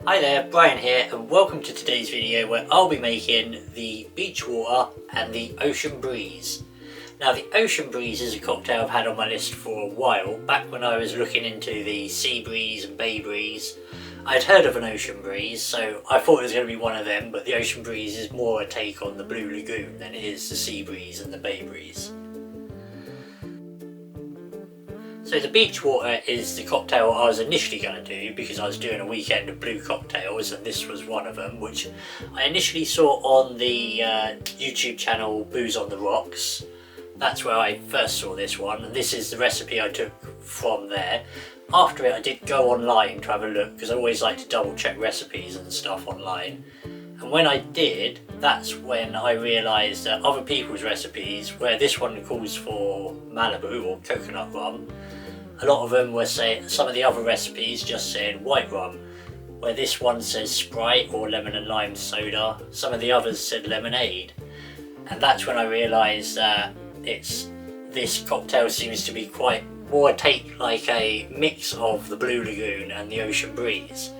Hi there, Brian here, and welcome to today's video where I'll be making the beach water and the ocean breeze. Now the ocean breeze is a cocktail I've had on my list for a while. Back when I was looking into the sea breeze and bay breeze, I'd heard of an ocean breeze, so I thought it was going to be one of them, but the ocean breeze is more a take on the Blue Lagoon than it is the sea breeze and the bay breeze. So the beach water is the cocktail I was initially going to do because I was doing a weekend of blue cocktails and this was one of them, which I initially saw on the YouTube channel Booze on the Rocks. That's where I first saw this one, and this is the recipe I took from there. After it I did go online to have a look because I always like to double check recipes and stuff online. And when I did, that's when I realised that other people's recipes, where this one calls for Malibu or coconut rum, a lot of them were saying, some of the other recipes just said white rum, where this one says Sprite or lemon and lime soda, some of the others said lemonade. And that's when I realised that this cocktail seems to be quite more take like a mix of the Blue Lagoon and the Ocean Breeze.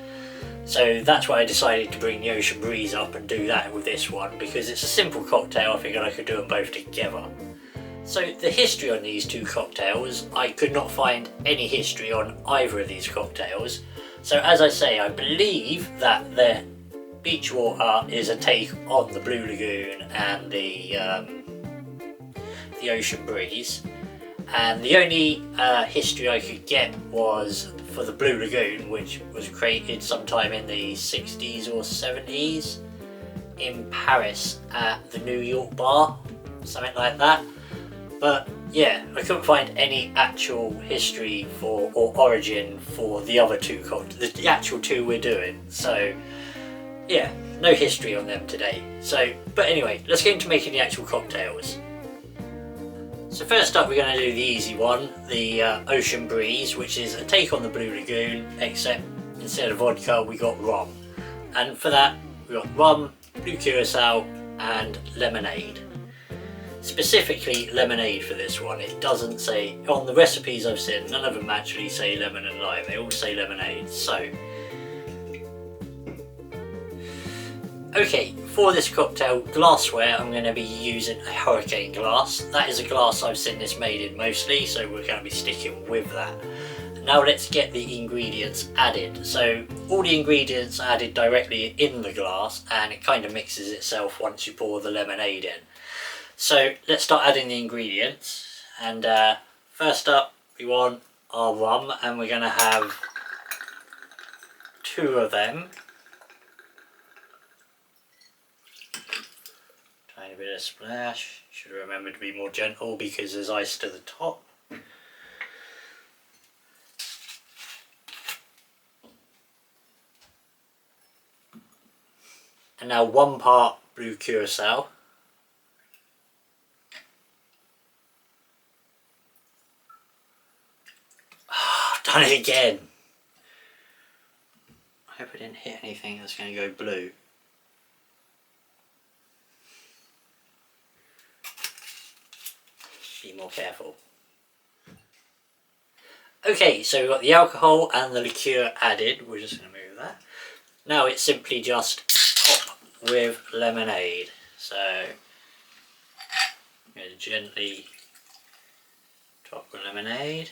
So that's why I decided to bring the Ocean Breeze up and do that with this one, because it's a simple cocktail. I figured I could do them both together. So the history on these two cocktails, I could not find any history on either of these cocktails. So as I say, I believe that the beach water is a take on the Blue Lagoon and the Ocean Breeze. And the only history I could get was for the Blue Lagoon, which was created sometime in the 60s or 70s in Paris at the New York bar, something like that. But yeah, I couldn't find any actual history or origin for the other two cocktails, the actual two we're doing. So yeah, no history on them today. But anyway, let's get into making the actual cocktails. So first up we're going to do the easy one, the Ocean Breeze, which is a take on the Blue Lagoon, except instead of vodka we got rum. And for that we got rum, blue curacao and lemonade. Specifically lemonade for this one. It doesn't say, on the recipes I've seen, none of them actually say lemon and lime, they all say lemonade. So okay, for this cocktail glassware I'm going to be using a hurricane glass. That is a glass I've seen this made in mostly, so we're going to be sticking with that. Now let's get the ingredients added. So all the ingredients are added directly in the glass and it kind of mixes itself once you pour the lemonade in. So let's start adding the ingredients, and first up we want our rum, and we're going to have 2 of them. Tiny bit of splash. Should remember to be more gentle because there's ice to the top. And now 1 part blue curacao. Done it again. I hope I didn't hit anything that's going to go blue. Be more careful. Okay, so we've got the alcohol and the liqueur added. We're just going to move that. Now it's simply just top with lemonade. So I'm going to gently top with lemonade.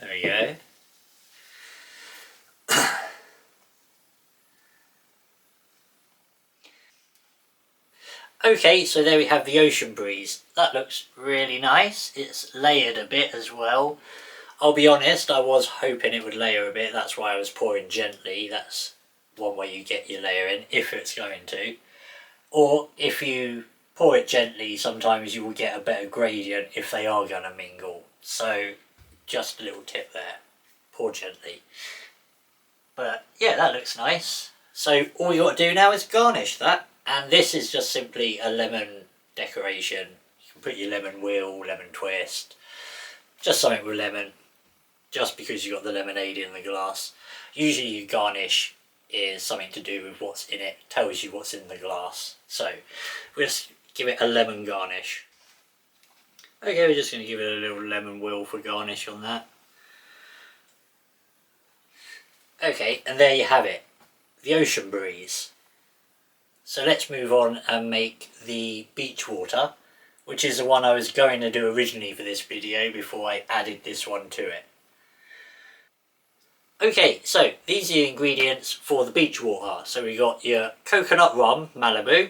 There we go. Okay, so there we have the Ocean Breeze. That looks really nice. It's layered a bit as well. I'll be honest, I was hoping it would layer a bit. That's why I was pouring gently. That's one way you get your layering, if it's going to. Or if you pour it gently, sometimes you will get a better gradient if they are going to mingle. So just a little tip there, pour gently. But yeah, that looks nice. So all you got to do now is garnish that, and this is just simply a lemon decoration. You can put your lemon wheel, lemon twist, just something with lemon. just because you've got the lemonade in the glass. Usually your garnish is something to do with what's in it, tells you what's in the glass. So we'll just give it a lemon garnish. Okay, we're just going to give it a little lemon wheel for garnish on that. Okay, and there you have it, the ocean breeze. So let's move on and make the beach water, which is the one I was going to do originally for this video before I added this one to it. Okay, so these are the ingredients for the beach water. So we got your coconut rum, Malibu,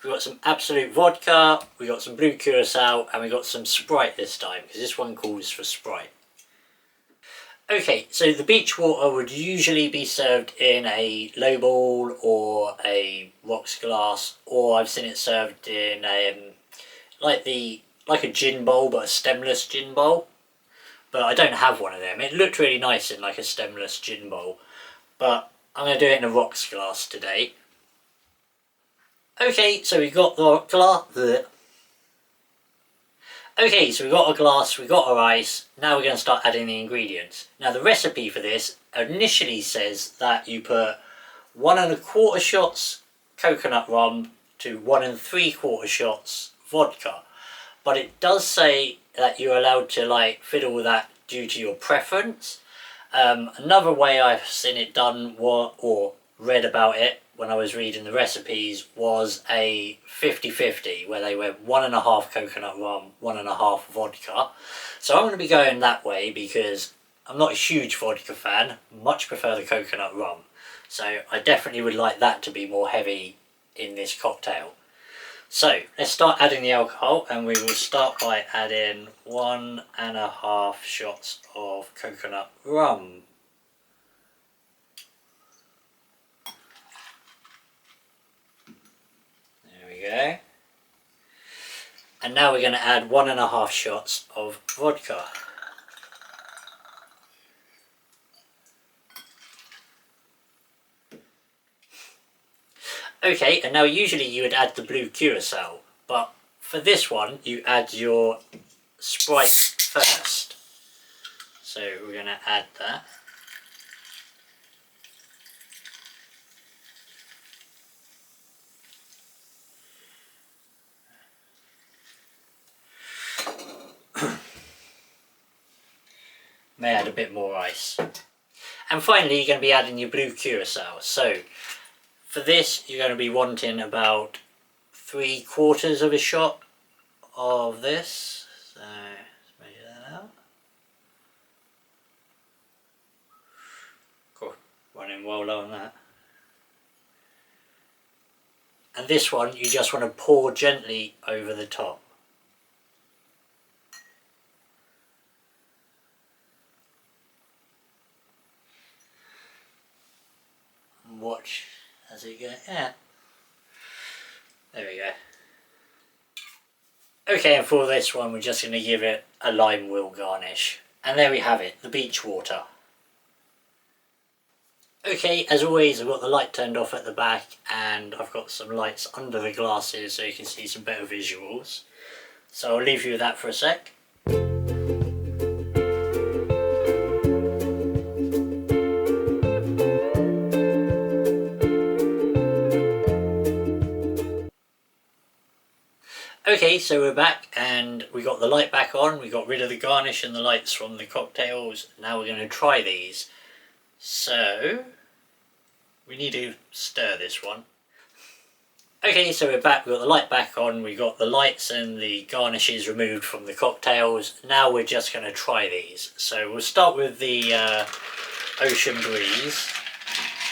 we got some Absolut Vodka, we got some blue curacao, and we got some Sprite this time, because this one calls for Sprite. Okay, so the beach water would usually be served in a lowball or a rocks glass, or I've seen it served in like a gin bowl, but a stemless gin bowl. But I don't have one of them. It looked really nice in like a stemless gin bowl, but I'm going to do it in a rocks glass today. Okay, so we got the glass. Okay, so we got our glass, we got our ice. Now we're going to start adding the ingredients. Now the recipe for this initially says that you put 1 1/4 shots coconut rum to 1 3/4 shots vodka, but it does say that you're allowed to like fiddle with that due to your preference. Another way I've seen it done or read about it when I was reading the recipes was a 50-50, where they went 1 1/2 coconut rum, 1 1/2 vodka. So I'm going to be going that way because I'm not a huge vodka fan, much prefer the coconut rum. So I definitely would like that to be more heavy in this cocktail. So let's start adding the alcohol, and we will start by adding 1 1/2 shots of coconut rum. There we go. And now we're going to add 1 1/2 shots of vodka. Okay, and now usually you would add the blue curacao, but for this one you add your Sprite first. So we're going to add that. May add a bit more ice. And finally you're going to be adding your blue curacao. So for this you're going to be wanting about 3/4 of a shot of this. So let's measure that out. Cool, running well low on that. And this one you just want to pour gently over the top. Watch as it goes. Yeah. There we go. Okay, and for this one we're just going to give it a lime wheel garnish. And there we have it, the beach water. Okay, as always I've got the light turned off at the back, and I've got some lights under the glasses so you can see some better visuals. So I'll leave you with that for a sec. Okay, so we're back and we got the light back on, we got rid of the garnish and the lights from the cocktails. Now we're going to try these. So we need to stir this one. Okay, so we're back, we've got the light back on, we got the lights and the garnishes removed from the cocktails. Now we're just going to try these. So we'll start with the Ocean Breeze.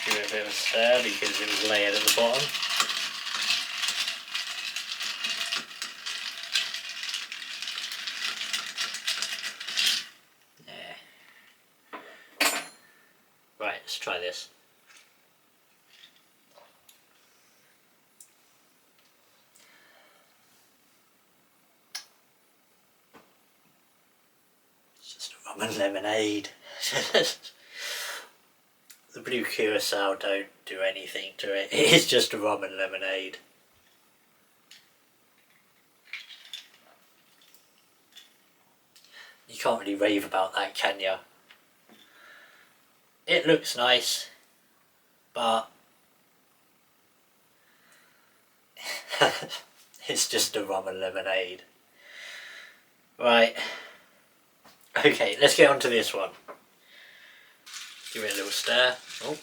Give it a bit of a stir because it was layered at the bottom. Right, let's try this. It's just a rum and lemonade. The blue curacao don't do anything to it. It is just a rum and lemonade. You can't really rave about that, can you? it looks nice, but it's just a rum and lemonade. Right, okay, let's get on to this one. Give it a little stir. Oh.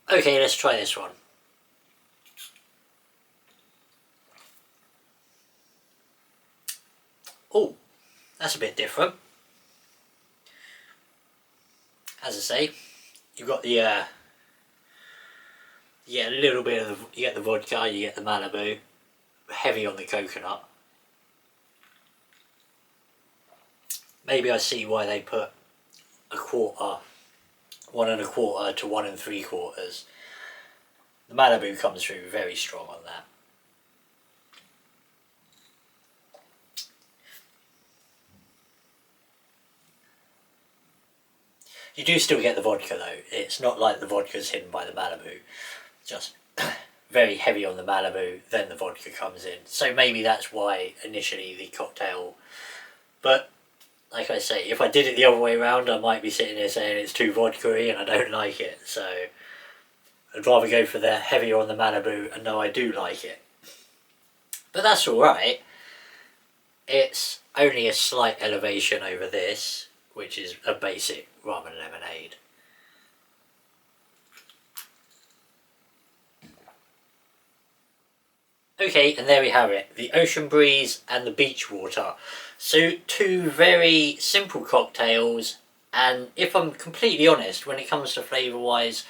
Okay, let's try this one. Oh, that's a bit different. As I say, you've got the you get a little bit of you get the vodka, you get the Malibu, heavy on the coconut. Maybe I see why they put a quarter, 1 1/4 to 1 3/4. The Malibu comes through very strong on that. You do still get the vodka though. It's not like the vodka's hidden by the Malibu. Just very heavy on the Malibu, then the vodka comes in. So maybe that's why initially the cocktail. But like I say, if I did it the other way around, I might be sitting here saying it's too vodka-y and I don't like it. So I'd rather go for the heavier on the Malibu and know I do like it. But that's alright. It's only a slight elevation over this, which is a basic rum and lemonade. Okay, and there we have it. The ocean breeze and the beach water. So 2 very simple cocktails, and if I'm completely honest, when it comes to flavour wise,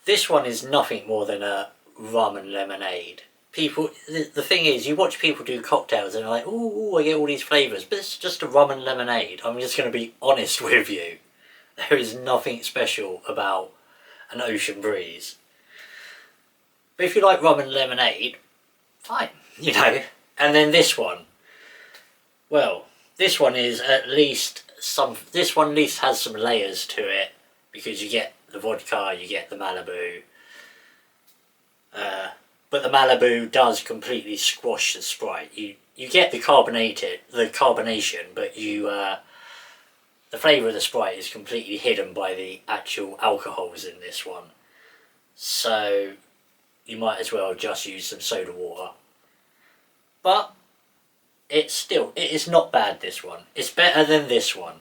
this one is nothing more than a rum and lemonade. People, the thing is, you watch people do cocktails and they're like, ooh, I get all these flavours, but it's just a rum and lemonade. I'm just going to be honest with you. There is nothing special about an ocean breeze. But if you like rum and lemonade, fine, you know. And then this one, well, this one is at least this one at least has some layers to it, because you get the vodka, you get the Malibu, but the Malibu does completely squash the Sprite. You get the carbonation, but the flavour of the Sprite is completely hidden by the actual alcohols in this one. So you might as well just use some soda water. But it is not bad, this one. It's better than this one.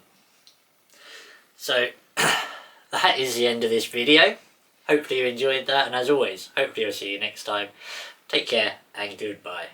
So that is the end of this video. Hopefully you enjoyed that, and as always, hopefully I'll see you next time. Take care and goodbye.